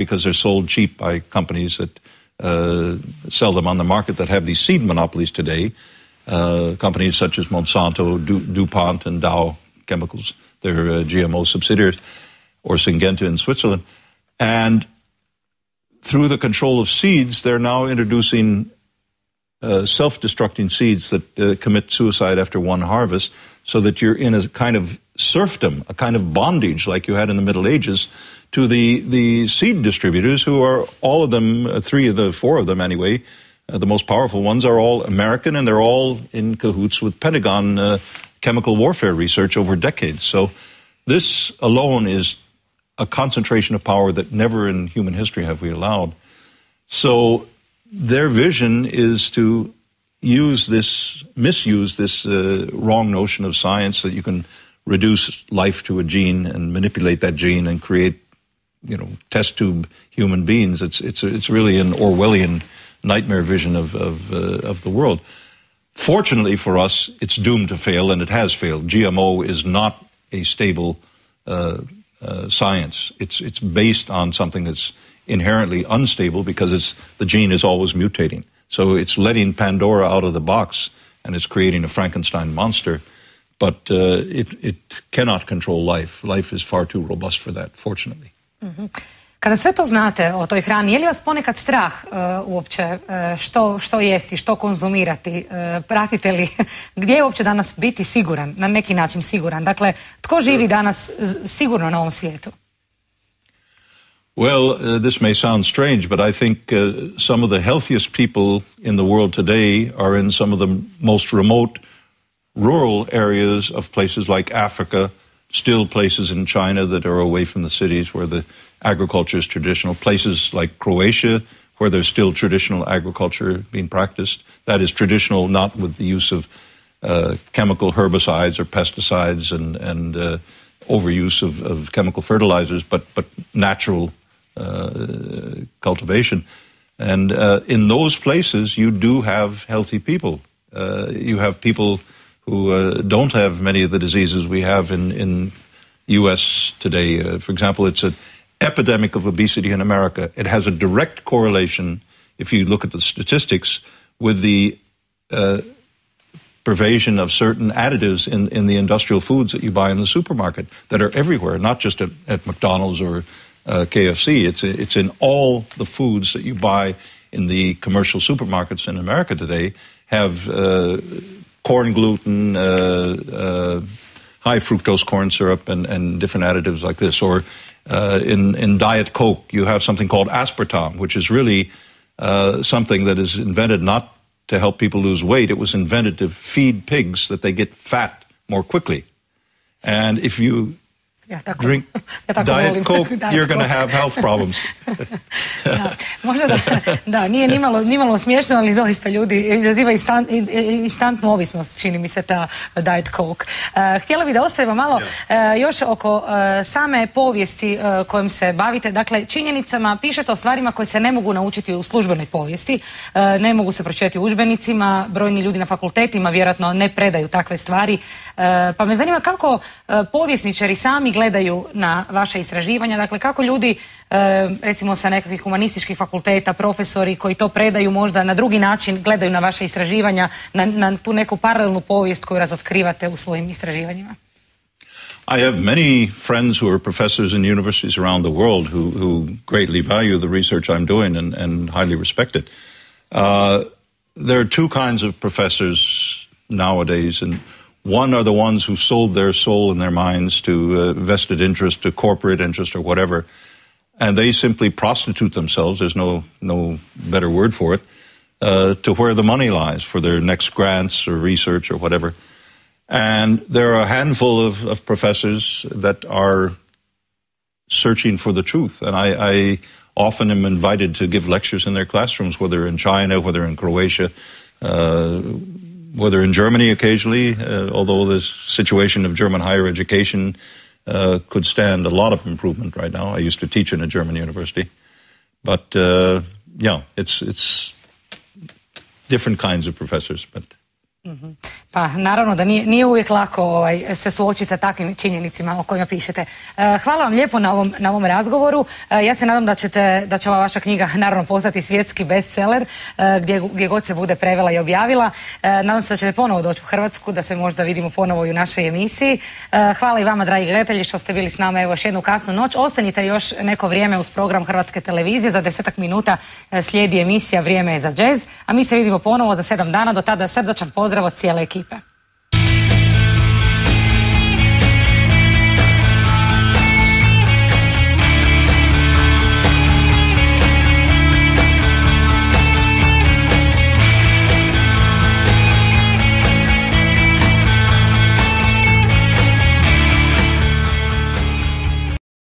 because they're sold cheap by companies that sell them on the market that have these seed monopolies today. Companies such as Monsanto, DuPont, and Dow Chemicals, their GMO subsidiaries, or Syngenta in Switzerland. And through the control of seeds, they're now introducing self-destructing seeds that commit suicide after one harvest, so that you're in a kind of serfdom, a kind of bondage like you had in the Middle Ages, to the seed distributors, who are all of them, three of the four of them anyway, the most powerful ones, are all American, and they're all in cahoots with Pentagon chemical warfare research over decades. So this alone is a concentration of power that never in human history have we allowed. So their vision is to misuse this wrong notion of science, that you can reduce life to a gene and manipulate that gene and create, test tube human beings. It's really an Orwellian nightmare vision of the world. Fortunately for us, it's doomed to fail, and it has failed. GMO is not a stable science. It's based on something that's inherently unstable, because the gene is always mutating. So it's letting Pandora out of the box, and it's creating a Frankenstein monster. But it cannot control life. Life is far too robust for that, fortunately. Mm-hmm. Kada sve to znate o toj hrani, je li vas ponekad strah uopće što jesti, što konzumirati? Pratite li gdje je uopće danas biti siguran, na neki način siguran? Dakle, tko živi danas sigurno na ovom svijetu? Well, this may sound strange, but I think some of the healthiest people in the world today are in some of the most remote rural areas of places like Africa, still places in China that are away from the cities where the agriculture is traditional, places like Croatia where there's still traditional agriculture being practiced. That is traditional, not with the use of chemical herbicides or pesticides and overuse of chemical fertilizers, but natural cultivation. And in those places, you do have healthy people. You have people who don't have many of the diseases we have in U.S. today. For example, it's an epidemic of obesity in America. It has a direct correlation, if you look at the statistics, with the pervasion of certain additives in the industrial foods that you buy in the supermarket that are everywhere, not just at McDonald's or KFC. It's in all the foods that you buy in the commercial supermarkets in America today have corn gluten, high fructose corn syrup, and different additives like this. Or in Diet Coke, you have something called aspartame, which is really something that is invented not to help people lose weight. It was invented to feed pigs that they get fat more quickly. And if you drink Diet Coke, you're going to have health problems. Možda da, nije nimalo smiješno, ali doista ljudi izaziva instantnu ovisnost, čini mi se, ta Diet Coke. Htjela bih da ostavimo malo još oko same povijesti kojom se bavite. Dakle, činjenicama, pišete o stvarima koje se ne mogu naučiti u službenoj povijesti, ne mogu se pročitati u udžbenicima, brojni ljudi na fakultetima vjerojatno ne predaju takve stvari. Pa me zanima kako povjesničari sami gledaju na vaše istraživanja, dakle kako ljudi, recimo sa nekakvih humanističkih fakulteta, profesori koji to predaju možda na drugi način gledaju na vaše istraživanja, na tu neku paralelnu povijest koju razotkrivate u svojim istraživanjima. I have many friends who are professors in universities around the world who greatly value the research I'm doing and highly respect it. There are two kinds of professors nowadays, and one are the ones who sold their soul and their minds to vested interest, to corporate interest or whatever, and they simply prostitute themselves, there's no better word for it, to where the money lies for their next grants or research or whatever. And there are a handful of professors that are searching for the truth, and I often am invited to give lectures in their classrooms, whether in China, whether in Croatia, whether in Germany occasionally, although the situation of German higher education could stand a lot of improvement right now. I used to teach in a German university. But, it's different kinds of professors. But Pa naravno da nije uvijek lako se suočiti sa takvim činjenicama o kojima pišete. Hvala vam lijepo na ovom razgovoru. Ja se nadam da će ova vaša knjiga naravno postati svjetski bestseller gdje god se bude prevela i objavila. Nadam se da ćete ponovo doći u Hrvatsku, da se možda vidimo ponovo i u našoj emisiji. Hvala i vama, dragi gledatelji, što ste bili s nama evo još jednu kasnu noć. Ostanite još neko vrijeme uz program Hrvatske televizije. Za 10 minuta slijedi emisija Vrijeme je za džez, a mi se vidimo ponovo za 7 dana. Do tada srdačan pozdrav od cijele ekipe.